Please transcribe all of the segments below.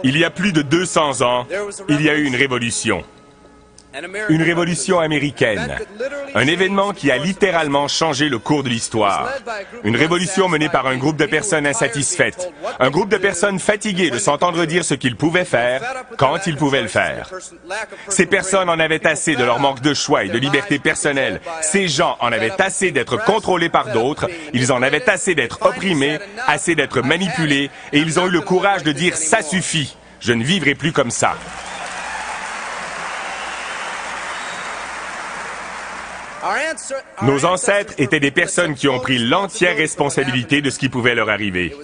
Il y a plus de 200 ans, il y a eu une révolution américaine, un événement qui a littéralement changé le cours de l'histoire. Une révolution menée par un groupe de personnes insatisfaites, un groupe de personnes fatiguées de s'entendre dire ce qu'ils pouvaient faire, quand ils pouvaient le faire. Ces personnes en avaient assez de leur manque de choix et de liberté personnelle. Ces gens en avaient assez d'être contrôlés par d'autres, ils en avaient assez d'être opprimés, assez d'être manipulés, et ils ont eu le courage de dire « ça suffit, je ne vivrai plus comme ça ». Nos ancêtres étaient des personnes qui ont pris l'entière responsabilité de ce qui pouvait leur arriver.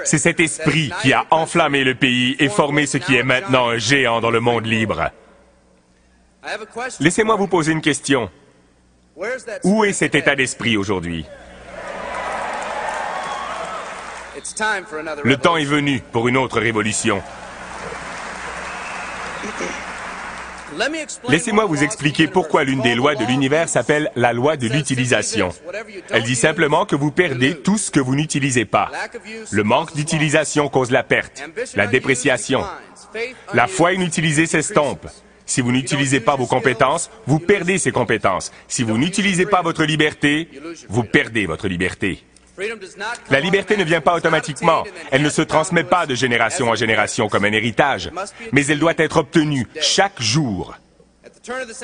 C'est cet esprit qui a enflammé le pays et formé ce qui est maintenant un géant dans le monde libre. Laissez-moi vous poser une question. Où est cet état d'esprit aujourd'hui? Le temps est venu pour une autre révolution. Laissez-moi vous expliquer pourquoi l'une des lois de l'univers s'appelle la loi de l'utilisation. Elle dit simplement que vous perdez tout ce que vous n'utilisez pas. Le manque d'utilisation cause la perte, la dépréciation. La foi inutilisée s'estompe. Si vous n'utilisez pas vos compétences, vous perdez ces compétences. Si vous n'utilisez pas votre liberté, vous perdez votre liberté. La liberté ne vient pas automatiquement. Elle ne se transmet pas de génération en génération comme un héritage, mais elle doit être obtenue chaque jour.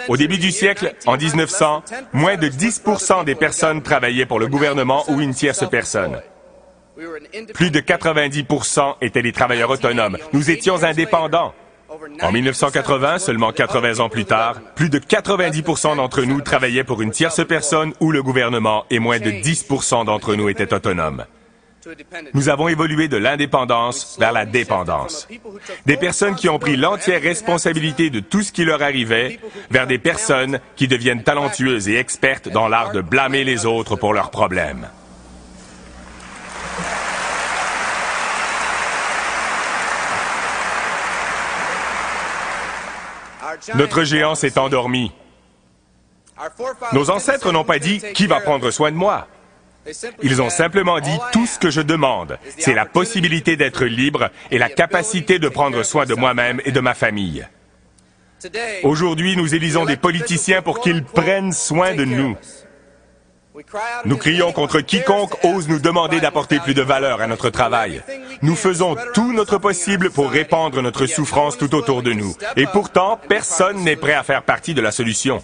Au début du siècle, en 1900, moins de 10% des personnes travaillaient pour le gouvernement ou une tierce personne. Plus de 90% étaient des travailleurs autonomes. Nous étions indépendants. En 1980, seulement 80 ans plus tard, plus de 90% d'entre nous travaillaient pour une tierce personne ou le gouvernement et moins de 10% d'entre nous étaient autonomes. Nous avons évolué de l'indépendance vers la dépendance. Des personnes qui ont pris l'entière responsabilité de tout ce qui leur arrivait vers des personnes qui deviennent talentueuses et expertes dans l'art de blâmer les autres pour leurs problèmes. Notre géant s'est endormi. Nos ancêtres n'ont pas dit « Qui va prendre soin de moi ?» Ils ont simplement dit « Tout ce que je demande, c'est la possibilité d'être libre et la capacité de prendre soin de moi-même et de ma famille. » Aujourd'hui, nous élisons des politiciens pour qu'ils prennent soin de nous. Nous crions contre quiconque ose nous demander d'apporter plus de valeur à notre travail. Nous faisons tout notre possible pour répandre notre souffrance tout autour de nous. Et pourtant, personne n'est prêt à faire partie de la solution.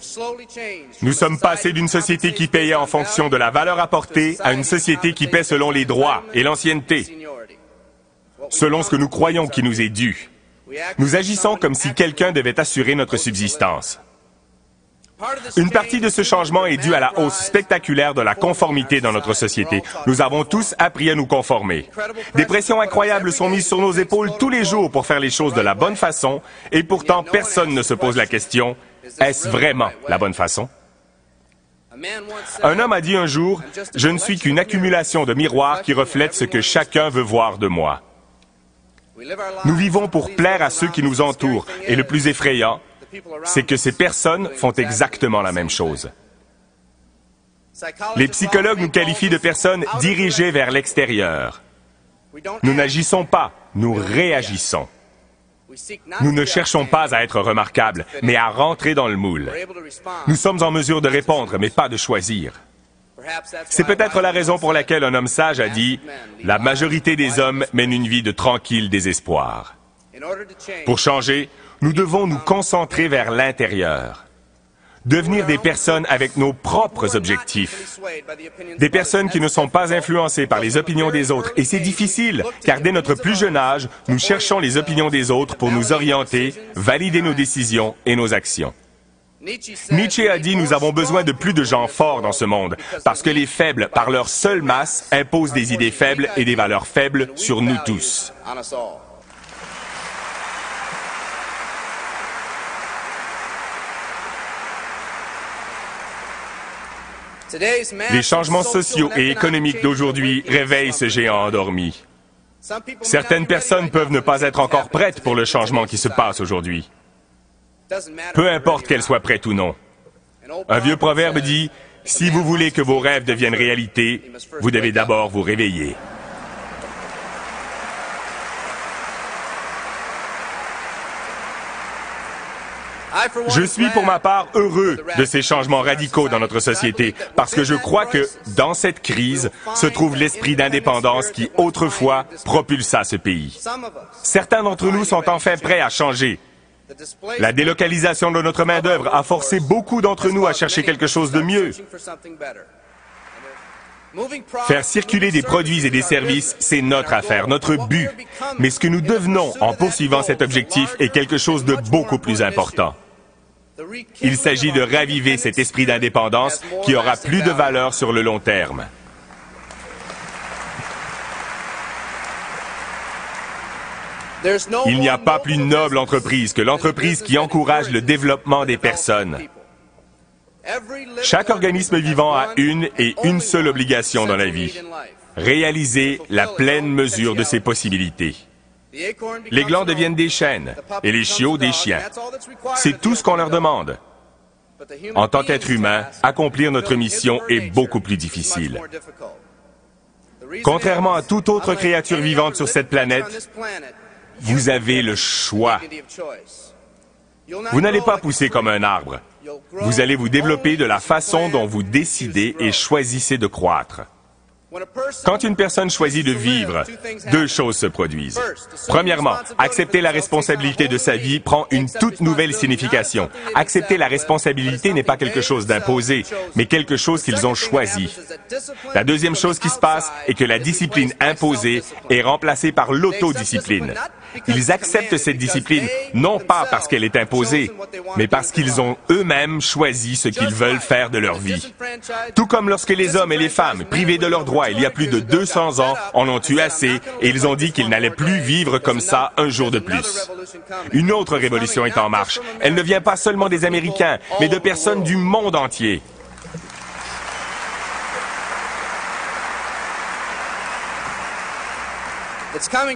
Nous sommes passés d'une société qui payait en fonction de la valeur apportée à une société qui paie selon les droits et l'ancienneté, selon ce que nous croyons qui nous est dû. Nous agissons comme si quelqu'un devait assurer notre subsistance. Une partie de ce changement est due à la hausse spectaculaire de la conformité dans notre société. Nous avons tous appris à nous conformer. Des pressions incroyables sont mises sur nos épaules tous les jours pour faire les choses de la bonne façon, et pourtant personne ne se pose la question, est-ce vraiment la bonne façon? Un homme a dit un jour, « Je ne suis qu'une accumulation de miroirs qui reflètent ce que chacun veut voir de moi. » Nous vivons pour plaire à ceux qui nous entourent, et le plus effrayant, c'est que ces personnes font exactement la même chose. Les psychologues nous qualifient de personnes dirigées vers l'extérieur. Nous n'agissons pas, nous réagissons. Nous ne cherchons pas à être remarquables, mais à rentrer dans le moule. Nous sommes en mesure de répondre, mais pas de choisir. C'est peut-être la raison pour laquelle un homme sage a dit « La majorité des hommes mènent une vie de tranquille désespoir. » Pour changer, nous devons nous concentrer vers l'intérieur. Devenir des personnes avec nos propres objectifs. Des personnes qui ne sont pas influencées par les opinions des autres. Et c'est difficile, car dès notre plus jeune âge, nous cherchons les opinions des autres pour nous orienter, valider nos décisions et nos actions. Nietzsche a dit « Nous avons besoin de plus de gens forts dans ce monde, parce que les faibles, par leur seule masse, imposent des idées faibles et des valeurs faibles sur nous tous. » Les changements sociaux et économiques d'aujourd'hui réveillent ce géant endormi. Certaines personnes peuvent ne pas être encore prêtes pour le changement qui se passe aujourd'hui. Peu importe qu'elles soient prêtes ou non. Un vieux proverbe dit « Si vous voulez que vos rêves deviennent réalité, vous devez d'abord vous réveiller. » Je suis pour ma part heureux de ces changements radicaux dans notre société parce que je crois que dans cette crise se trouve l'esprit d'indépendance qui autrefois propulsa ce pays. Certains d'entre nous sont enfin prêts à changer. La délocalisation de notre main-d'œuvre a forcé beaucoup d'entre nous à chercher quelque chose de mieux. Faire circuler des produits et des services, c'est notre affaire, notre but. Mais ce que nous devenons en poursuivant cet objectif est quelque chose de beaucoup plus important. Il s'agit de raviver cet esprit d'indépendance qui aura plus de valeur sur le long terme. Il n'y a pas plus noble entreprise que l'entreprise qui encourage le développement des personnes. Chaque organisme vivant a une seule obligation dans la vie: réaliser la pleine mesure de ses possibilités. Les glands deviennent des chênes et les chiots des chiens. C'est tout ce qu'on leur demande. En tant qu'être humain, accomplir notre mission est beaucoup plus difficile. Contrairement à toute autre créature vivante sur cette planète, vous avez le choix. Vous n'allez pas pousser comme un arbre. Vous allez vous développer de la façon dont vous décidez et choisissez de croître. Quand une personne choisit de vivre, deux choses se produisent. Premièrement, accepter la responsabilité de sa vie prend une toute nouvelle signification. Accepter la responsabilité n'est pas quelque chose d'imposé, mais quelque chose qu'ils ont choisi. La deuxième chose qui se passe est que la discipline imposée est remplacée par l'autodiscipline. Ils acceptent cette discipline, non pas parce qu'elle est imposée, mais parce qu'ils ont eux-mêmes choisi ce qu'ils veulent faire de leur vie. Tout comme lorsque les hommes et les femmes, privés de leurs droits il y a plus de 200 ans, en ont eu assez et ils ont dit qu'ils n'allaient plus vivre comme ça un jour de plus. Une autre révolution est en marche. Elle ne vient pas seulement des Américains, mais de personnes du monde entier.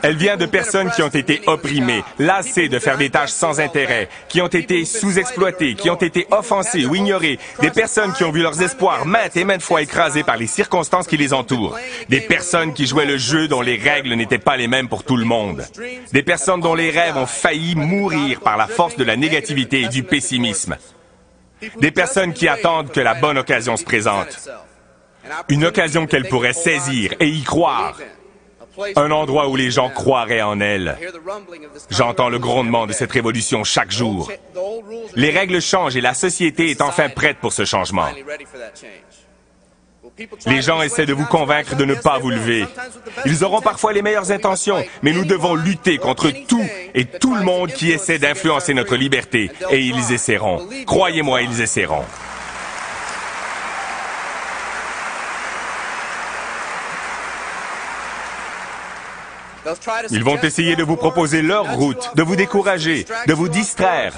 Elle vient de personnes qui ont été opprimées, lassées de faire des tâches sans intérêt, qui ont été sous-exploitées, qui ont été offensées ou ignorées, des personnes qui ont vu leurs espoirs maintes et maintes fois écrasés par les circonstances qui les entourent, des personnes qui jouaient le jeu dont les règles n'étaient pas les mêmes pour tout le monde, des personnes dont les rêves ont failli mourir par la force de la négativité et du pessimisme, des personnes qui attendent que la bonne occasion se présente, une occasion qu'elles pourraient saisir et y croire. Un endroit où les gens croiraient en elle. J'entends le grondement de cette révolution chaque jour. Les règles changent et la société est enfin prête pour ce changement. Les gens essaient de vous convaincre de ne pas vous lever. Ils auront parfois les meilleures intentions, mais nous devons lutter contre tout et tout le monde qui essaie d'influencer notre liberté. Et ils essaieront. Croyez-moi, ils essaieront. Ils vont essayer de vous proposer leur route, de vous décourager, de vous distraire.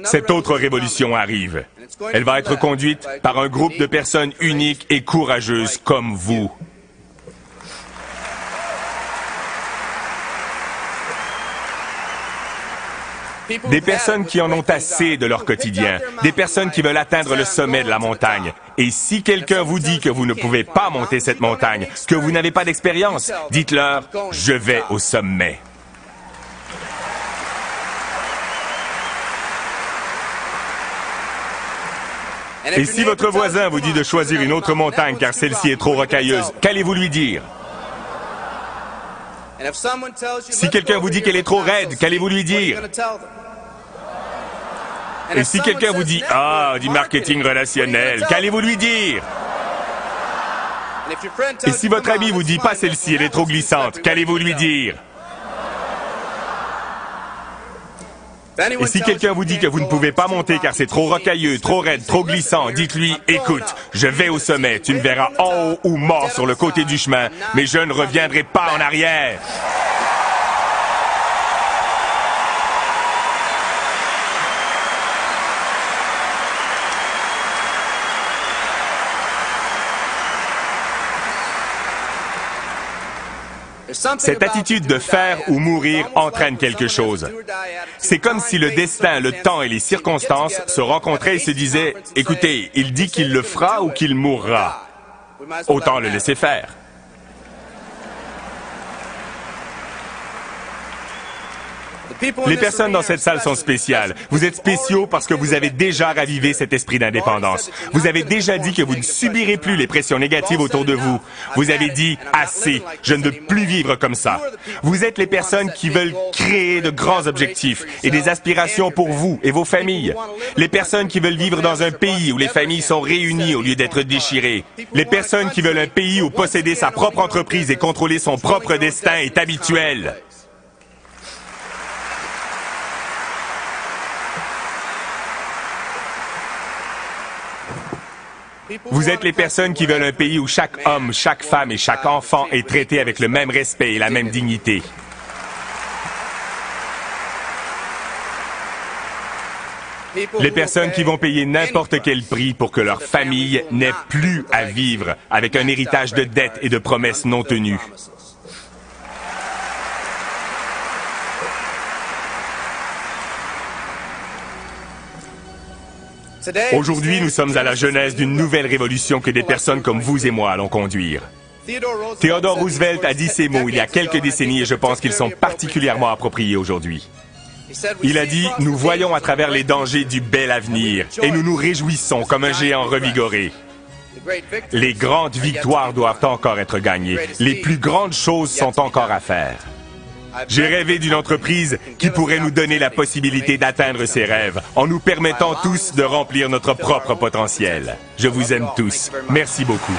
Cette autre révolution arrive. Elle va être conduite par un groupe de personnes uniques et courageuses comme vous. Des personnes qui en ont assez de leur quotidien, des personnes qui veulent atteindre le sommet de la montagne. Et si quelqu'un vous dit que vous ne pouvez pas monter cette montagne, que vous n'avez pas d'expérience, dites-leur « Je vais au sommet ». Et si votre voisin vous dit de choisir une autre montagne car celle-ci est trop rocailleuse, qu'allez-vous lui dire? Si quelqu'un vous dit qu'elle est trop raide, qu'allez-vous lui dire? Et si quelqu'un vous dit « Ah, du marketing relationnel », qu'allez-vous lui dire? Et si votre ami vous dit « Pas celle-ci, elle est trop glissante », qu'allez-vous lui dire? Et si quelqu'un vous dit que vous ne pouvez pas monter car c'est trop rocailleux, trop raide, trop glissant, dites-lui « Écoute, je vais au sommet, tu me verras en haut ou mort sur le côté du chemin, mais je ne reviendrai pas en arrière. » Cette attitude de faire ou mourir entraîne quelque chose. C'est comme si le destin, le temps et les circonstances se rencontraient et se disaient « Écoutez, il dit qu'il le fera ou qu'il mourra. Autant le laisser faire. » Les personnes dans cette salle sont spéciales. Vous êtes spéciaux parce que vous avez déjà ravivé cet esprit d'indépendance. Vous avez déjà dit que vous ne subirez plus les pressions négatives autour de vous. Vous avez dit « assez, je ne veux plus vivre comme ça ». Vous êtes les personnes qui veulent créer de grands objectifs et des aspirations pour vous et vos familles. Les personnes qui veulent vivre dans un pays où les familles sont réunies au lieu d'être déchirées. Les personnes qui veulent un pays où posséder sa propre entreprise et contrôler son propre destin est habituel. Vous êtes les personnes qui veulent un pays où chaque homme, chaque femme et chaque enfant est traité avec le même respect et la même dignité. Les personnes qui vont payer n'importe quel prix pour que leur famille n'ait plus à vivre avec un héritage de dettes et de promesses non tenues. Aujourd'hui, nous sommes à la genèse d'une nouvelle révolution que des personnes comme vous et moi allons conduire. Theodore Roosevelt a dit ces mots il y a quelques décennies et je pense qu'ils sont particulièrement appropriés aujourd'hui. Il a dit « Nous voyons à travers les dangers du bel avenir et nous nous réjouissons comme un géant revigoré. Les grandes victoires doivent encore être gagnées. Les plus grandes choses sont encore à faire. » J'ai rêvé d'une entreprise qui pourrait nous donner la possibilité d'atteindre ses rêves en nous permettant tous de remplir notre propre potentiel. Je vous aime tous. Merci beaucoup.